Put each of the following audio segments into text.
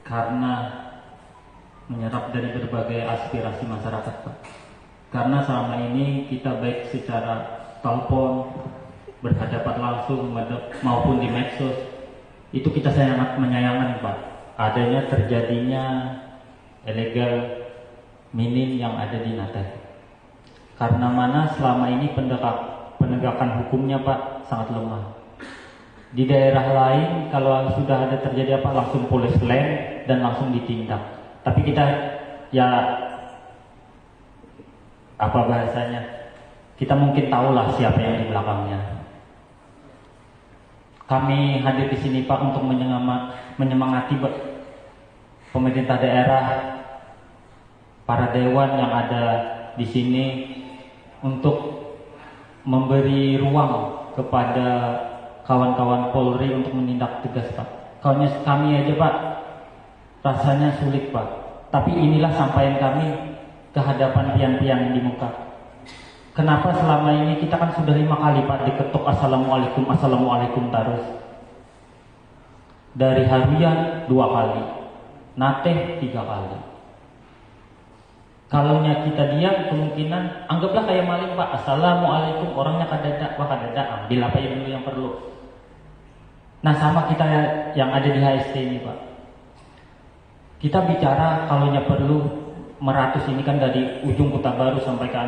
karena menyerap dari berbagai aspirasi masyarakat, Pak. Karena selama ini kita baik secara telepon, berhadapan langsung maupun di medsos, itu kita sangat menyayangkan, Pak, adanya terjadinya illegal mining yang ada di Natek. Karena mana selama ini penegakan hukumnya, Pak, sangat lemah. Di daerah lain kalau sudah ada terjadi apa langsung polis land dan langsung ditindak. Tapi kita ya apa bahasanya? Kita mungkin tahulah siapa yang di belakangnya. Kami hadir di sini, Pak, untuk menyemangati pemerintah daerah, para dewan yang ada di sini untuk memberi ruang kepada kawan-kawan Polri untuk menindak tegas, Pak. Kalau kami aja, Pak, rasanya sulit, Pak. Tapi inilah sampaian kami ke hadapan pian-pian di muka. Kenapa selama ini kita kan sudah 5 kali, Pak, diketuk assalamualaikum, assalamualaikum terus. Dari Haruyan 2 kali, Nateh 3 kali. Kalau kita diam, kemungkinan anggaplah kayak maling, Pak. Assalamualaikum, orangnya kadada, wah kadada, ambil apa yang dulu yang perlu. Nah, sama kita yang ada di HST ini, Pak. Kita bicara kalau perlu Meratus ini kan dari ujung Kota Baru sampai ke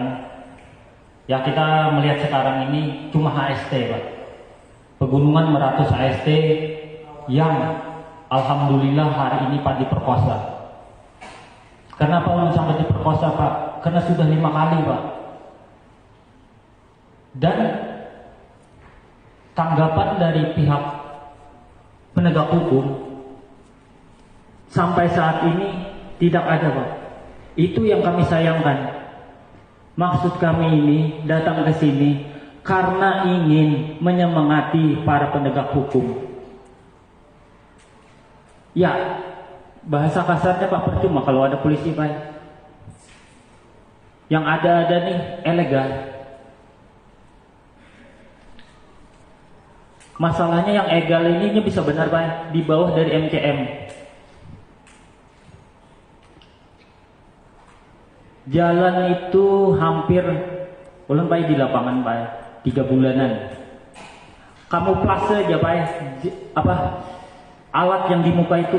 ya kita melihat sekarang ini cuma HST, Pak. Pegunungan Meratus HST yang alhamdulillah hari ini, Pak, diperkosa. Kenapa sampai diperkosa, Pak? Karena sudah 5 kali, Pak. Dan tanggapan dari pihak penegak hukum sampai saat ini tidak ada, Pak. Itu yang kami sayangkan. Maksud kami ini datang ke sini karena ingin menyemangati para penegak hukum. Ya, bahasa kasarnya, Pak, percuma kalau ada polisi, Pak. Yang ada nih ilegal. Masalahnya yang legal ini bisa benar, Pak, di bawah dari MCM. Jalan itu hampir ulun, Pak, di lapangan, Pak, 3 bulanan. Kamuflase aja, Pak, alat yang di muka itu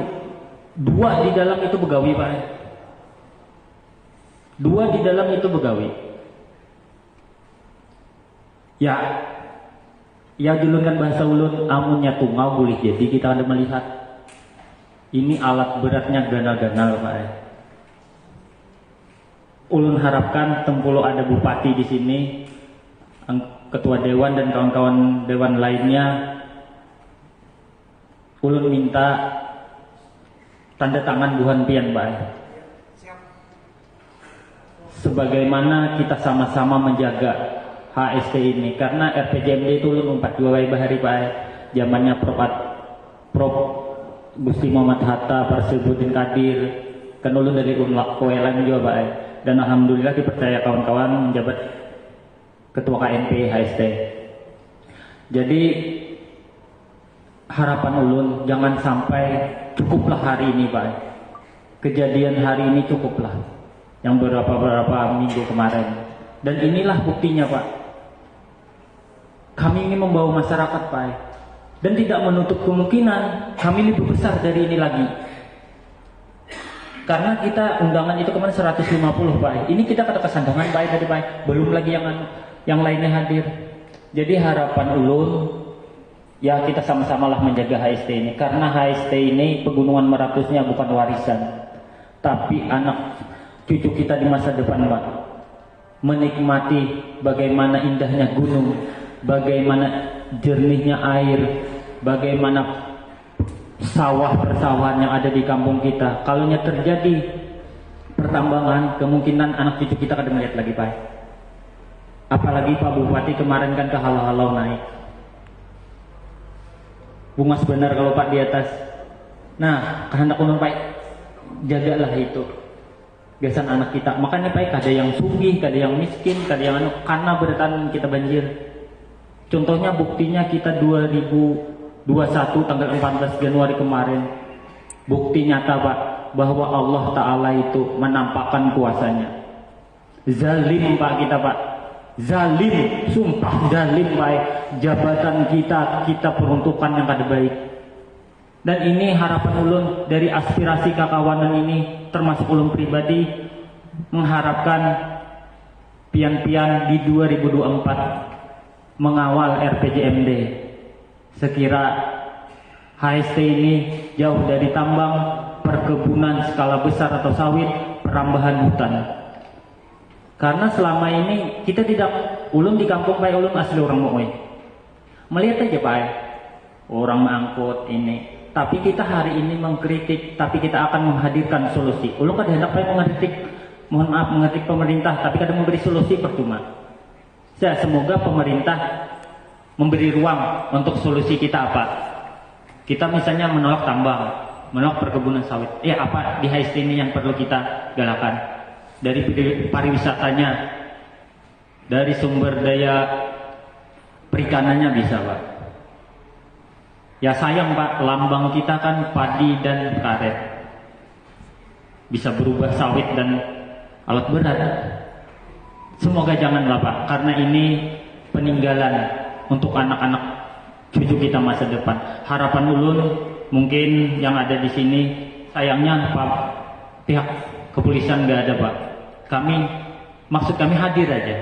2 di dalam itu begawi, Pak. 2 di dalam itu begawi. Ya julunkan bahasa ulun, amunnya tungau boleh jadi kita ada melihat. Ini alat beratnya ganal-ganal, Pak. Ulun harapkan tempulo ada bupati di sini, ketua dewan dan kawan-kawan dewan lainnya. Ulun minta tanda tangan Buhan Pian, Pak. Sebagaimana kita sama-sama menjaga HST ini, karena RPJMD itu ulun 42 bahari, Pak. Zamannya Prof Gusti Muhammad Hatta, Parsibuddin Kadir, kan ulun dari Unlak Koelan juga, Pak. Dan alhamdulillah dipercaya kawan-kawan menjabat ketua KNP HST. Jadi harapan ulun jangan sampai cukuplah hari ini, Pak. Kejadian hari ini cukuplah. Yang beberapa minggu kemarin. Dan inilah buktinya, Pak. Kami ingin membawa masyarakat, Pak. Dan tidak menutup kemungkinan kami lebih besar dari ini lagi. Karena kita undangan itu kemarin 150, Pak. Ini kita kata kesandangan, Pak, tadi, Pak. Belum lagi yang lainnya hadir. Jadi harapan ulun, ya kita sama-samalah menjaga HST ini. Karena HST ini pegunungan Meratusnya bukan warisan, tapi anak cucu kita di masa depan, Pak. Menikmati bagaimana indahnya gunung, bagaimana jernihnya air, bagaimana sawah persawahan yang ada di kampung kita. Kalau terjadi pertambangan, kemungkinan anak cucu kita akan melihat lagi, Pak. Apalagi Pak Bupati kemarin kan ke halau-halau naik. Bunga sebenar kalau Pak di atas. Nah, kehendak ulun, Pak, jagalah itu biasan anak kita. Makanya, Pak, ada yang sugih, ada yang miskin, ada yang karena bertahan kita banjir. Contohnya buktinya kita 2021 tanggal 14 Januari kemarin Bukti nyata Pak bahwa Allah Ta'ala itu menampakkan kuasanya. Zalim Pak kita Pak, zalim, sumpah zalim Pak. Jabatan kita peruntukan yang kada baik. Dan ini harapan ulun dari aspirasi kakawanan ini, termasuk ulun pribadi mengharapkan pian-pian di 2024 mengawal RPJMD. Sekira HST ini jauh dari tambang, perkebunan skala besar atau sawit, perambahan hutan. Karena selama ini kita tidak, ulun di kampung Pak, ulun asli orang Mooi. Melihat aja Pak, orang mengangkut ini. Tapi kita hari ini mengkritik, tapi kita akan menghadirkan solusi. Ulun kan hendak Pak mengkritik, mohon maaf mengkritik pemerintah, tapi kadang memberi solusi percuma. Semoga pemerintah memberi ruang untuk solusi kita apa. Kita misalnya menolak tambang, menolak perkebunan sawit. Apa di HST ini yang perlu kita galakan? Dari pariwisatanya, dari sumber daya perikanannya bisa Pak. Ya sayang Pak, lambang kita kan padi dan karet. Bisa berubah sawit dan alat berat. Semoga janganlah Pak, karena ini peninggalan untuk anak-anak cucu kita masa depan. Harapan ulun mungkin yang ada di sini, sayangnya Pak, pihak kepolisian nggak ada Pak. Maksud kami hadir aja.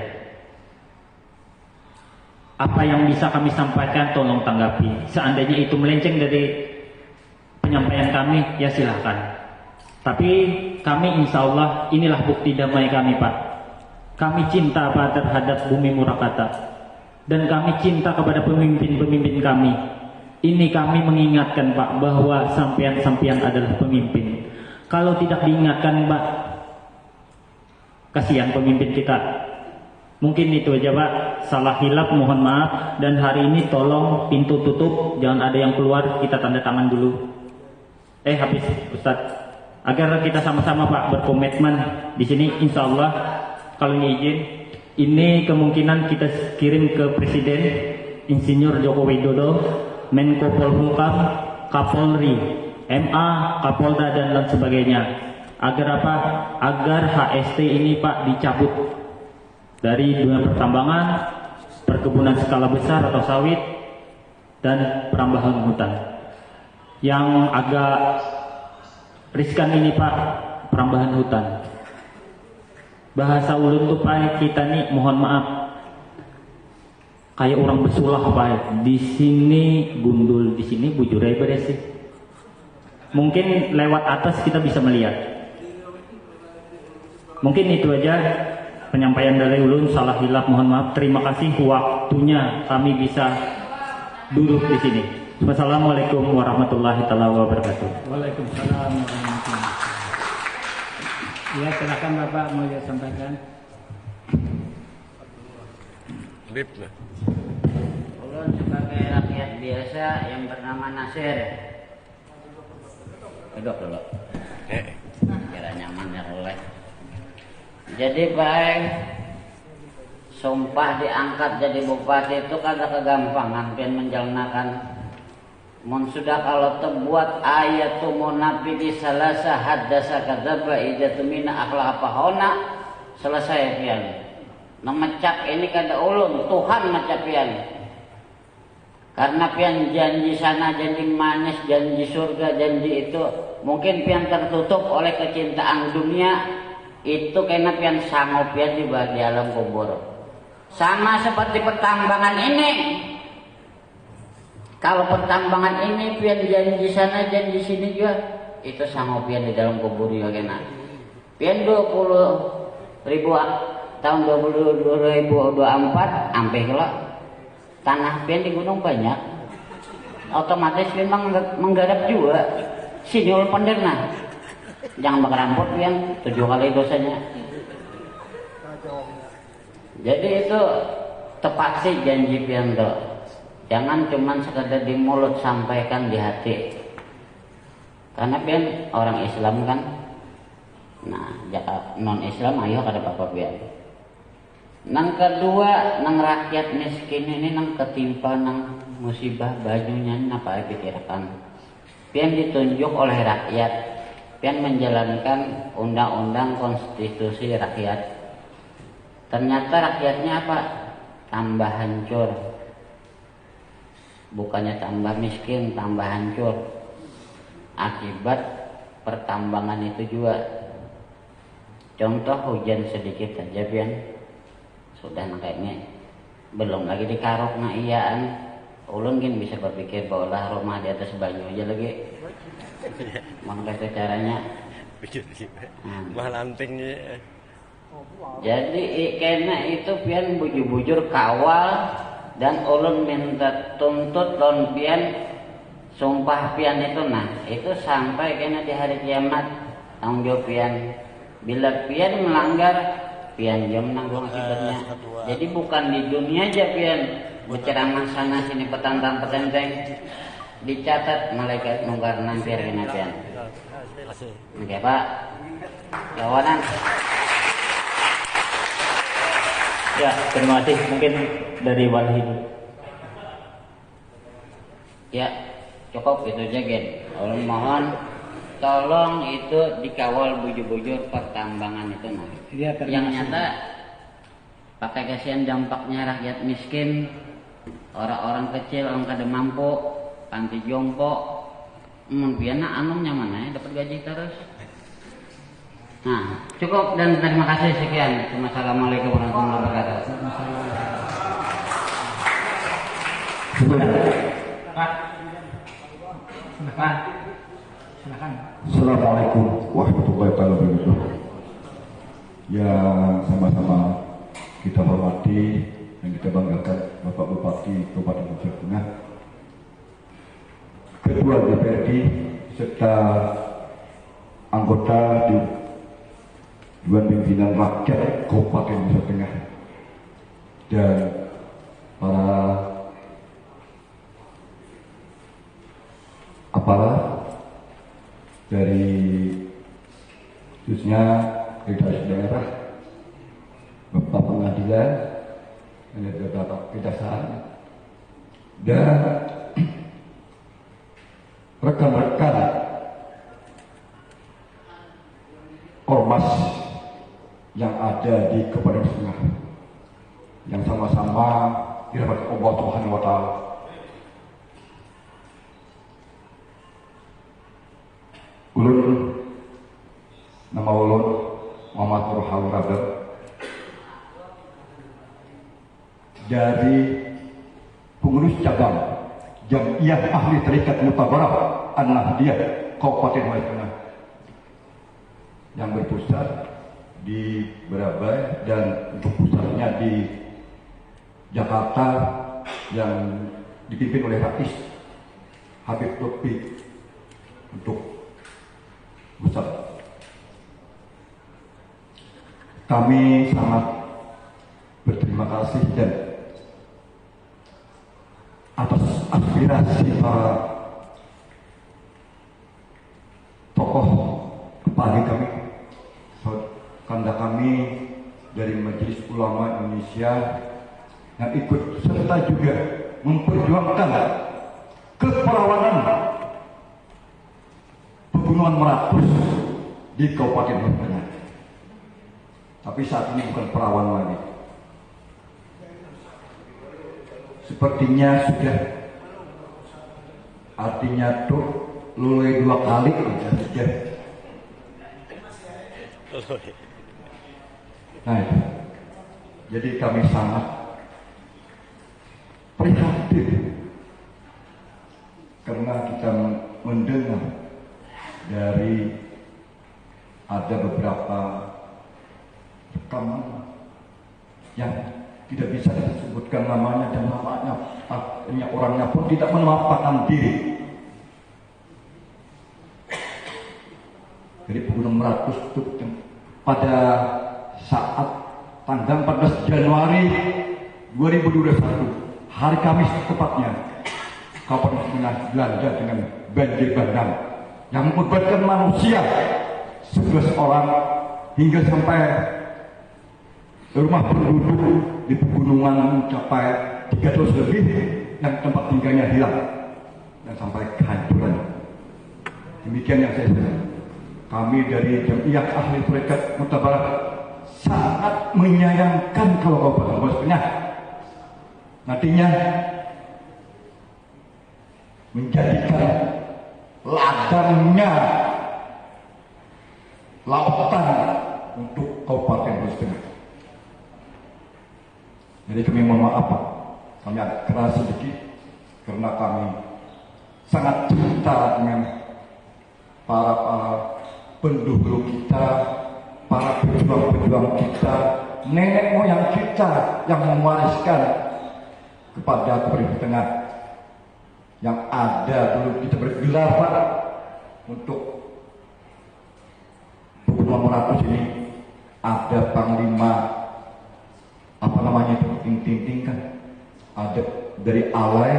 Apa yang bisa kami sampaikan tolong tanggapi. Seandainya itu melenceng dari penyampaian kami, ya silahkan. Tapi kami insya Allah inilah bukti damai kami Pak. Kami cinta Pak terhadap bumi Murakata. Dan kami cinta kepada pemimpin-pemimpin kami. Ini kami mengingatkan Pak bahwa sampean-sampean adalah pemimpin. Kalau tidak diingatkan Pak, kasihan pemimpin kita. Mungkin itu aja Pak, salah hilap mohon maaf. Dan hari ini tolong pintu tutup, jangan ada yang keluar, kita tanda tangan dulu. Habis Ustadz. Agar kita sama-sama Pak berkomitmen di sini, insya Allah kalau izin, ini kemungkinan kita kirim ke Presiden Insinyur Joko Widodo, Menko Polhukam, Kapolri, MA, Kapolda dan lain sebagainya. Agar apa? Agar HST ini Pak dicabut dari dunia pertambangan, perkebunan skala besar atau sawit, dan perambahan hutan. Yang agak riskan ini Pak, perambahan hutan. Bahasa ulun tuh Pak, kita nih mohon maaf, kayak orang besulah Pak. Di sini gundul, di sini bujurai beresi. Mungkin lewat atas kita bisa melihat. Mungkin itu aja penyampaian dari ulun, salah hilap mohon maaf. Terima kasih waktunya kami bisa duduk di sini. Wassalamualaikum warahmatullahi wabarakatuh. Waalaikumsalam warahmatullahi. Ya silakan Bapak mau sampaikan. Ulun sebagai rakyat biasa yang bernama Nasir. Duduk dulu. Kira nyaman ya oleh. Jadi baik, sumpah diangkat jadi bupati itu kada kegampangan pian menjalankan. Mun sudah kalau terbuat ayatu munafidi salasa haddasa kadzaba idatu mina akhlaq hona, selesai pian. Memecap ini kada ulun, Tuhan macap pian. Karena pian janji sana, janji manis, janji surga, janji itu mungkin pian tertutup oleh kecintaan dunia. Itu karena pian sanggup pian di bagian alam kubur. Sama seperti pertambangan ini. Kalau pertambangan ini pian janji sana, janji sini juga, itu sanggup pian di dalam kubur juga kena. Pian 20 ribu tahun 2024 sampai kalau tanah pian di gunung banyak, otomatis pian menggarap juga. Sinyal penderna. Jangan bakaramput yang 7 kali dosanya. Jadi itu tepat sih janji pian do. Jangan cuman sekadar di mulut, sampaikan di hati. Karena pian orang Islam kan. Nah, non Islam ayo kada apa-apa pian. Nang kedua, nang rakyat miskin ini nang ketimpa nang musibah bajunya apa pikirkan. pian ditunjuk oleh rakyat, pian menjalankan undang-undang konstitusi rakyat. Ternyata rakyatnya apa? Tambah hancur. Bukannya tambah miskin, tambah hancur. Akibat pertambangan itu juga. Contoh hujan sedikit saja pian sudah kayaknya belum lagi dikarok na iyaan. Ulun kan bisa berpikir bahwa rumah di atas banyu aja lagi. Makanya caranya. Malantingnya. Jadi kena itu pian bujur-bujur kawal dan ulun minta tuntut lon pian sumpah pian itu itu sampai kena di hari kiamat tanggung jawab pian. Bila pian melanggar pian jam nanggung akibatnya. Jadi bukan di dunia aja pian berceramah sana sini petantang petenteng dicatat malaikat mungkar nampir kena pian. Oke Pak, lawanan. Ya, terima kasih. Mungkin dari Walhi. Ya, cukup itu aja Gen. Ulun mohon tolong itu dikawal bujur-bujur pertambangan itu Iya, yang nyata pakai kasihan dampaknya rakyat miskin, orang-orang kecil, orang kada mampu, panti jompo, piana anumnya mana ya dapat gaji terus. Nah, cukup dan terima kasih sekian. Assalamualaikum warahmatullahi wabarakatuh. Pak. Silakan. Assalamualaikum warahmatullahi wabarakatuh. Yang sama-sama kita hormati dan kita banggakan Bapak Bupati Kabupaten Nusa Tengah, Ketua DPRD serta anggota Dewan Pimpinan Rakyat Kabupaten Nusa Tengah dan para aparat dari khususnya Sekretaris Daerah, Bapak Pengadilan, dan Bapak Kejaksaan, dan rekan-rekan ormas yang ada di Kabupaten Tengah yang sama-sama dirahmati Allah Subhanahu wa Ta'ala. Ulun nama ulun Muhammad Nurul Radar dari pengurus cabang Jam'iyah Ahli Tarekat Mutabarah An-Nahdiyah Kabupaten Nusa Tengah yang berpusat di Berabai dan untuk pusatnya di Jakarta yang dipimpin oleh Rais Habib Lutfi untuk pusat. Kami sangat berterima kasih dan atas aspirasi para tokoh kepala kami, kanda kami dari Majelis Ulama Indonesia yang ikut serta juga memperjuangkan keperawanan Pegunungan Meratus di Kabupaten Nusa Tengah. Tapi saat ini bukan perawan lagi. Sepertinya sudah, artinya tuh lulai 2 kali sudah. Nah, jadi kami sangat prihatin karena kita mendengar dari ada beberapa rekaman yang tidak bisa disebutkan namanya dan namanya artinya orangnya pun tidak menampakkan diri. Jadi Pegunungan Meratus itu pada saat tanggal 14 Januari 2021 hari Kamis tepatnya, Kabupaten Tengah dilanda dengan banjir bandang yang membebankan manusia 11 orang hingga sampai rumah penduduk di pegunungan mencapai 300 lebih yang tempat tinggalnya hilang dan sampai kehancuran. Demikian yang saya sampaikan. Kami dari Jamiah Ahli Tarekat Mutabarak sangat menyayangkan kalau Kabupaten Brebes Tengah nantinya menjadikan ladangnya lautan untuk Kabupaten Brebes Tengah. Jadi kami mohon maaf Pak, kami agak keras sedikit karena kami sangat cinta dengan para pendahulu kita, para pejuang-pejuang kita, nenek moyang kita yang mewariskan kepada Brebes Tengah yang ada dulu kita bergelar Pak untuk 2500 ini ada panglima apa namanya itu ting kan, ada dari Alai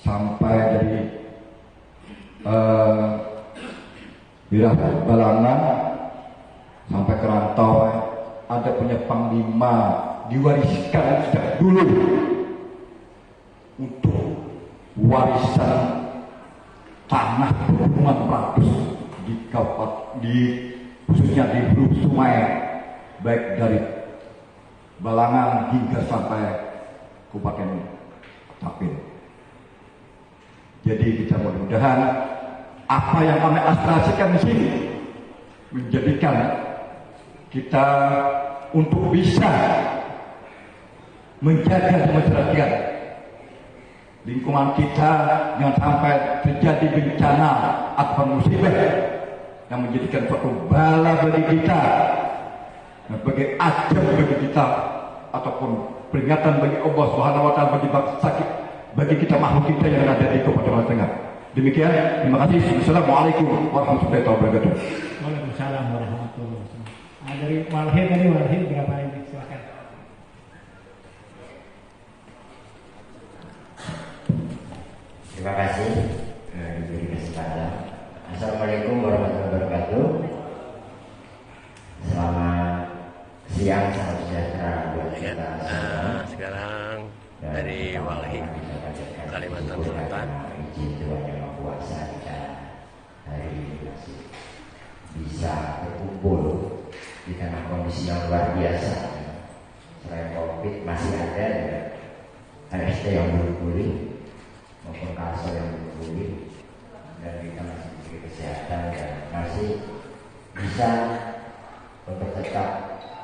sampai dari Wirah Balangan sampai ke Rantau, ada punya panglima diwariskan sejak dulu untuk warisan tanah pegunungan Meratus di khususnya di Hulu Sungai, baik dari Balangan hingga sampai Kabupaten Tapin. Jadi kita mudah-mudahan apa yang kami aspirasikan di sini menjadikan kita untuk bisa menjaga masyarakat lingkungan kita jangan sampai terjadi bencana atau musibah yang menjadikan suatu bala bagi kita, sebagai ajab bagi kita ataupun peringatan bagi Allah Subhanahu wa taala bagi kita makhluk kita yang ada di Kabupaten Tengah. Demikian, terima kasih. Assalamualaikum warahmatullahi wabarakatuh. Waalaikumsalam warahmatullahi wabarakatuh. Dari Walhi tadi, Walhi berapa ini? Silakan. Terima kasih diberi kesempatan. Assalamualaikum warahmatullahi wabarakatuh. Selamat siang, salam sejahtera buat kita semua. Sekarang dari Walhi, Kalimantan Selatan. Izin Tuhan Yang Maha Kuasa kita hari ini masih bisa berkumpul di tengah kondisi yang luar biasa. Selain COVID masih ada HST yang belum pulih maupun Kalsel yang belum pulih, dan kita masih diberi kesehatan dan masih bisa untuk tetap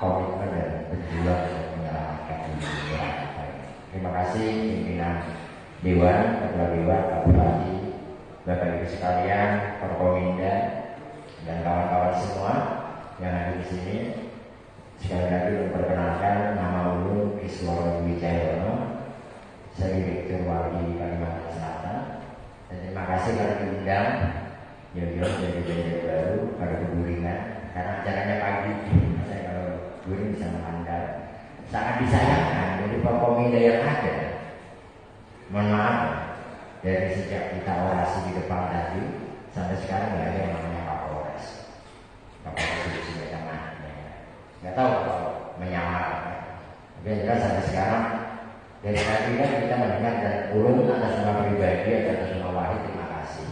komitmen dan berjuang untuk menyelamatkan dunia kita ini. Terima kasih pimpinan Dewan, Ketua Dewan, Pak Bupati, Bapak Ibu sekalian, Forkominda, dan kawan-kawan semua yang ada di sini. Sekali lagi memperkenalkan, nama ulun Iswaro Wijayono, saya Direktur Walhi Kalimantan Selatan. Dan terima kasih karena diundang jauh-jauh dari Banjar Baru pada keburingan, karena acaranya pagi. Saya kalau buring bisa mengandal, sangat disayangkan dari Forkominda yang ada. Mohon maaf, dari sejak kita orasi di depan tadi sampai sekarang nggak ada yang namanya Pak Polres. Pak Polres di sini tengah, nggak tahu kalau menyamar. Tapi jelas sampai sekarang dari tadi kan kita mendengar dan ulun atas nama pribadi atau atas nama Wahid terima kasih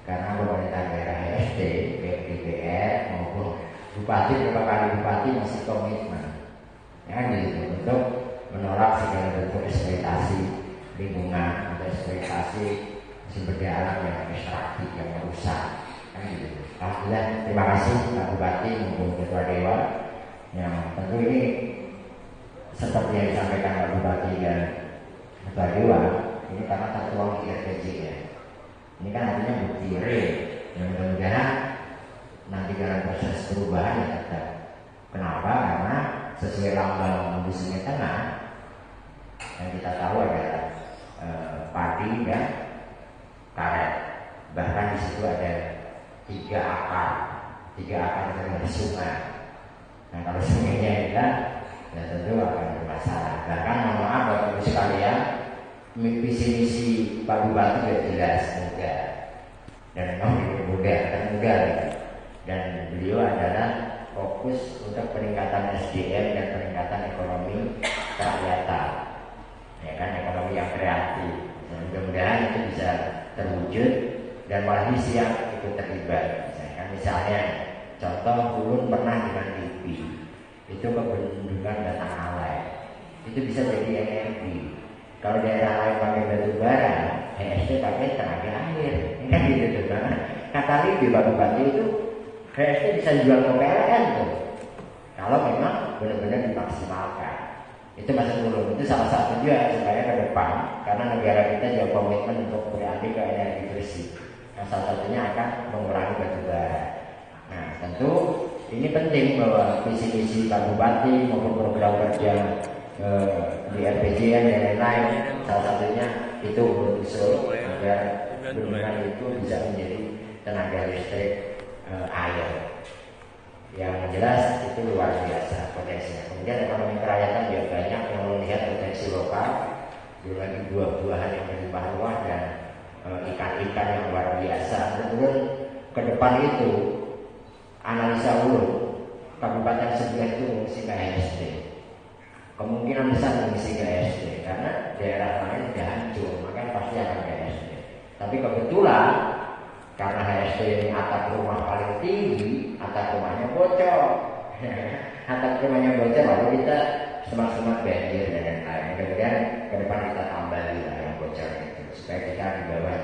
karena pemerintah daerah HSD, DPR maupun bupati beberapa kali bupati masih komitmen, ya kan gitu, untuk menolak segala bentuk eksploitasi lingkungan atau eksploitasi sumber daya alam yang ekstraktif, yang merusak, kan gitu. Alhamdulillah, terima kasih Pak Bupati maupun Ketua Dewan yang tentu ini seperti yang disampaikan Pak Bupati dan Ketua Dewan ini karena tertuang di RPJ ya. Ini kan artinya bukti real yang mudah-mudahan nanti dalam proses perubahan ya tetap. Kenapa? Karena sesuai lambang di Sungai Tengah yang kita tahu adalah padi dan karet. Bahkan di situ ada tiga akar dari sungai. Nah kalau sungainya hilang, ya tentu akan bermasalah. Bahkan mohon maaf Bapak Ibu sekalian, visi misi Pak Bupati sudah jelas muda dan memang muda dan beliau adalah fokus untuk peningkatan SDM dan peningkatan ekonomi kerakyatan, ya kan, ekonomi yang kreatif. Mudah-mudahan itu bisa terwujud dan Walhi siap ikut terlibat. Misalnya contoh Ulun pernah dengan TV itu kebendungan batang alai, itu bisa jadi energi. Kalau daerah lain pakai batu bara, HST pakai tenaga air, kan gitu tuh. Kata di Bupati itu HST bisa jual ke PLN tuh. Kalau memang benar-benar dimaksimalkan. Itu masuk dulu. Itu salah satu juga supaya ke depan, karena negara kita juga komitmen untuk beralih ke energi bersih. Nah, salah satunya akan mengurangi batu bara. Nah, tentu ini penting bahwa visi-visi Pak Bupati maupun program kerja di RPJM dan lain-lain, salah satunya itu usul agar bendungan itu bisa menjadi tenaga listrik air. Yang jelas itu luar biasa potensinya. Kemudian ekonomi kerakyatan juga banyak yang melihat potensi lokal, belum lagi buah-buahan yang berlimpah ruah dan ikan-ikan yang luar biasa. Kemudian ke depan itu analisa Ulun, kabupaten sebelah itu mengisi ke HSD. Kemungkinan besar mengisi ke HSD karena daerah lain sudah hancur, maka pasti akan ke HSD. Tapi kebetulan karena HSD ini atap rumah paling tinggi, atap rumahnya bocor. Atap rumahnya bocor, lalu kita semak-semak banjir dan lain-lain. Kemudian ke depan kita tambah yang bocor itu supaya kita di bawah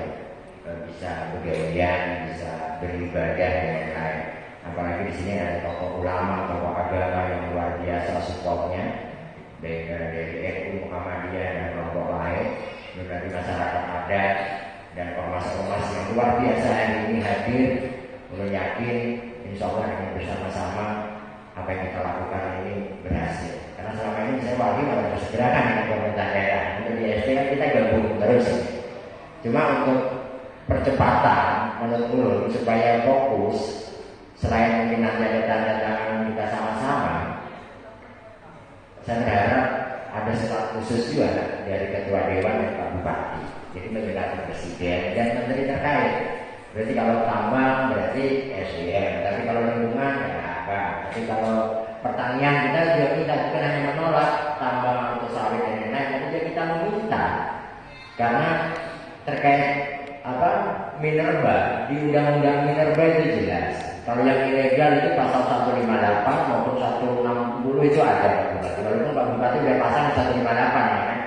bisa bergawean, bisa beribadah dan lain-lain. Apalagi di sini ada tokoh ulama, tokoh agama yang luar biasa supportnya, baik dari NU Muhammadiyah dan kelompok lain, dari masyarakat adat dan ormas-ormas yang luar biasa hari ini hadir. Ulun yakin insya Allah dengan bersama-sama apa yang kita lakukan ini berhasil. Karena selama ini saya wajib ada persegerakan dengan pemerintah daerah. Untuk di SD kan kita gabung terus. Cuma untuk percepatan menurut Ulun supaya fokus, selain mungkin nanti ada tanda tangan kita sama-sama, saya berharap ada surat khusus juga dari Ketua Dewan dan Pak Bupati. Jadi mendengarkan Presiden dan Menteri terkait. Berarti kalau tambang berarti SDM, tapi kalau lingkungan ya apa. Tapi kalau pertanian kita juga kita bukan hanya menolak tambang atau sawit dan lain-lain, tapi juga kita meminta karena terkait apa minerba di undang-undang minerba itu jelas. Kalau yang ilegal itu pasal 158 maupun 160 itu ada Pak Bupati. Walaupun Pak Bupati sudah pasang 158 ya kan,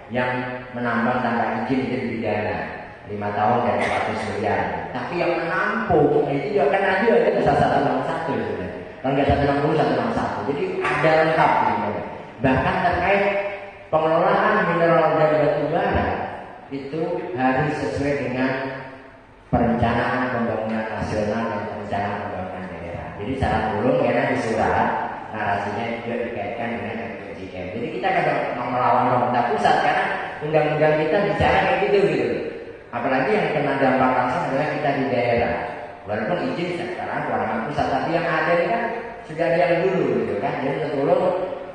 yang menambang tanpa izin itu dipidana 5 tahun dan 400 miliar. Tapi yang menampung itu juga kan ada pasal 161 sebenarnya. Kalau nggak 160, 161. Jadi ada lengkap gitu. Bahkan terkait pengelolaan mineral dan batu bara itu harus sesuai dengan perencanaan pembangunan nasional dan perencanaan pembangunan daerah. Jadi saran Ulun karena di surat narasinya juga dikaitkan dengan RPJM. Jadi kita kadang mau melawan pemerintah pusat karena undang-undang kita bicara kayak gitu. Apalagi yang kena dampak langsung adalah kita di daerah. Walaupun izin sekarang kewenangan pusat, tapi yang ada ini kan sudah ada yang dulu gitu kan. Jadi menurut Ulun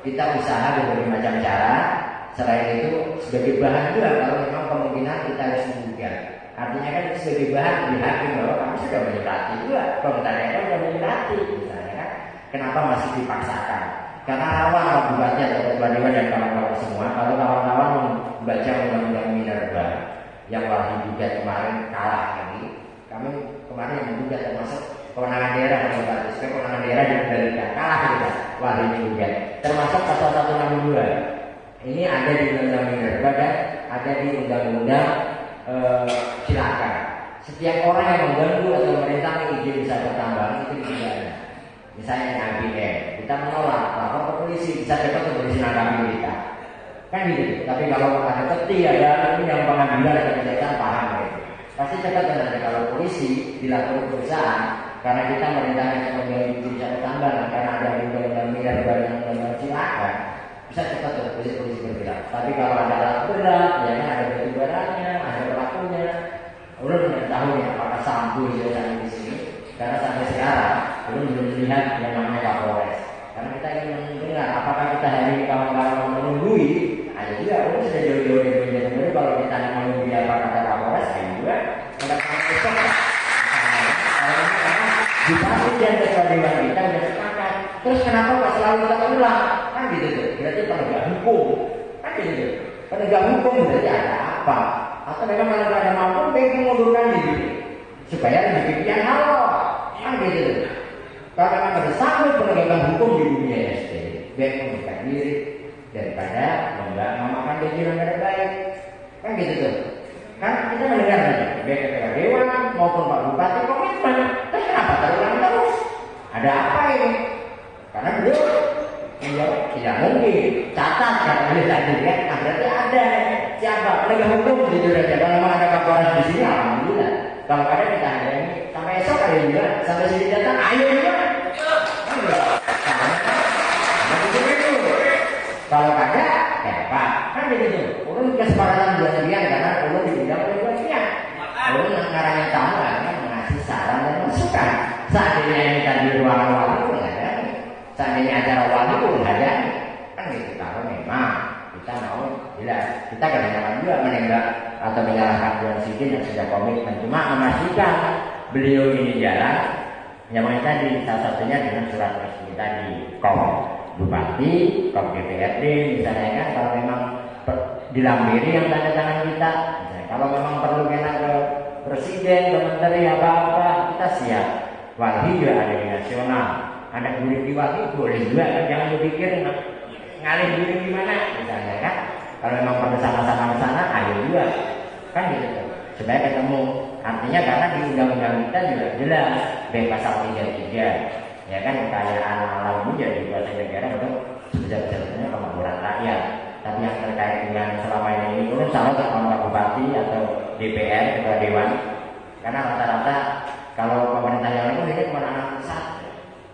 kita usaha berbagai macam cara. Selain itu sebagai bahan juga kalau memang kemungkinan kita harus menggugat. Artinya kan sebagai bahan di hakim bahwa kami sudah menyurati juga, pemerintah daerah sudah menyurati misalnya kan. Kenapa masih dipaksakan? Karena rawan Pak Bupati atau Ketua Dewan dan kawan-kawan semua. Kalau kawan-kawan membaca undang-undang minerba yang Wahid gugat kemarin kalah lagi. Kami kemarin yang menggugat termasuk kewenangan daerah Pak Bupati. Supaya kewenangan daerah dikendalikan kalah kita Wahid gugat. Termasuk pasal 162. Ini ada di undang-undang minerba dan ada di undang-undang silakan. Setiap orang yang mengganggu atau merintang izin bisa bertambang itu dipidana. Misalnya ABN, kita menolak, lapor ke polisi, bisa cepat ke polisi nangkapin kita. Kan gitu. Tapi kalau ada peti, ada ini yang pengambilan atau kejahatan paham gitu. Pasti cepat nanti kalau polisi dilapor ke perusahaan karena kita merintahkan atau mengganggu izin bisa bertambang karena ada undang-undang minerba yang undang-undang silakan. Bisa cepat tuh polisi bergerak. Tapi kalau ada alat berat, ya kan ada batu baranya, ada pelakunya. Ulun belum tahu ya apakah sambu biasanya di sini. Karena sampai sekarang ulun belum melihat yang namanya Kapolres. Karena kita ingin mendengar apakah kita hari ini kawan-kawan menunggui. Ada juga ulun sudah jauh-jauh dari penjara. Kalau kita menunggui apa kata Kapolres, ya juga mendapat besok. Bupati dan Ketua Dewan kita sudah sepakat. Terus kenapa Pak selalu kita ulang? Kan gitu tuh. Berarti penegak hukum. Kan gitu. Penegak hukum berarti ada apa? Atau memang kalau tidak ada mampu, baik mengundurkan diri. supaya demikian halal, kan gitu. Kalau memang bersangkut penegakan hukum di dunia SD, baik membuka diri daripada memakan janji yang tidak baik, kan gitu tuh. Kan kita mendengar baik ketua dewan maupun Pak Bupati komitmen, tapi kenapa terulang terus? Ada apa ini? Karena beliau menjawab tidak mungkin. Catat karena beliau tadi kan, nah berarti ada siapa penegak hukum jujur aja. Kalau memang ada Kapolres di sini, alhamdulillah. Kalau ada kita ada ini sampai esok ada juga, sampai sini datang, ayo juga. Kalau kagak, Pak, kan begitu. Ulun kesepakatan dua sekian karena ulun diundang oleh dua sekian. Ulun ngarangnya tamu karena mengasih saran dan masukan. Seandainya ini tadi ruangan wali pun ada. Seandainya acara wali pun ada. Kan gitu. Kalau memang kita mau jelas, kita kadang-kadang juga menembak atau menyalahkan Tuan Sidin yang sudah komitmen. Cuma memastikan beliau ini jalan. Yang tadi salah satunya dengan surat resmi tadi, Bupati, DPRD, misalnya kan kalau memang dilampiri yang tanda tangan kita, misalnya, kalau memang perlu kena ke presiden, ke menteri apa-apa, kita siap. Walhi juga ada di nasional, ada guring di Walhi boleh juga kan, jangan berpikir ngalih guring di mana, misalnya kan. Kalau memang perlu sama-sama ke sana, ayo juga, kan gitu. Supaya ketemu, artinya karena di undang-undang kita juga jelas, pasal 33. Ya kan kekayaan alam ini jadi kuasa negara untuk sebesar-besarnya kemakmuran rakyat. Tapi yang terkait dengan selama ini urus salah sama Pak Bupati atau DPR, Ketua Dewan. Karena rata-rata kalau pemerintah yang lain ini cuma anak pusat.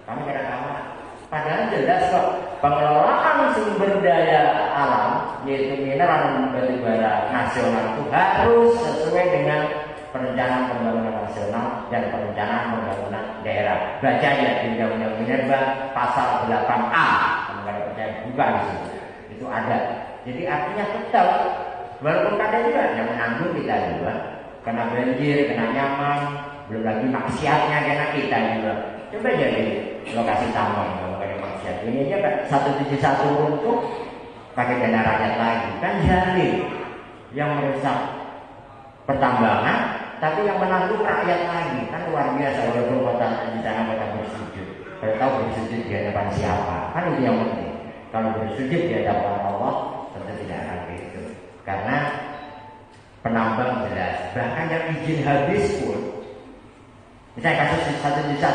Kami kadang-kadang padahal jelas kok pengelolaan sumber daya alam yaitu mineral dan batubara nasional itu harus sesuai dengan perencanaan pembangunan nasional dan perencanaan pembangunan daerah. Baca ya di Undang-Undang Minerba pasal 8A. Teman-teman percaya buka di sini. Itu ada. Jadi artinya tetap walaupun ada juga yang menanggung kita juga kena banjir, kena nyaman, belum lagi maksiatnya kena kita juga. Coba jadi lokasi tambang kalau pakai maksiat. Ini aja kan 171 runtuh pakai dana rakyat lagi. Kan jali yang merusak pertambangan tapi yang menanggung rakyat lagi, kan luar biasa. Walaupun kota di sana kota bersujud, kalau tahu bersujud di hadapan siapa, kan itu yang penting. Kalau bersujud di hadapan Allah, tentu tidak akan begitu. Karena penambang jelas, bahkan yang izin habis pun, misalnya kasus 1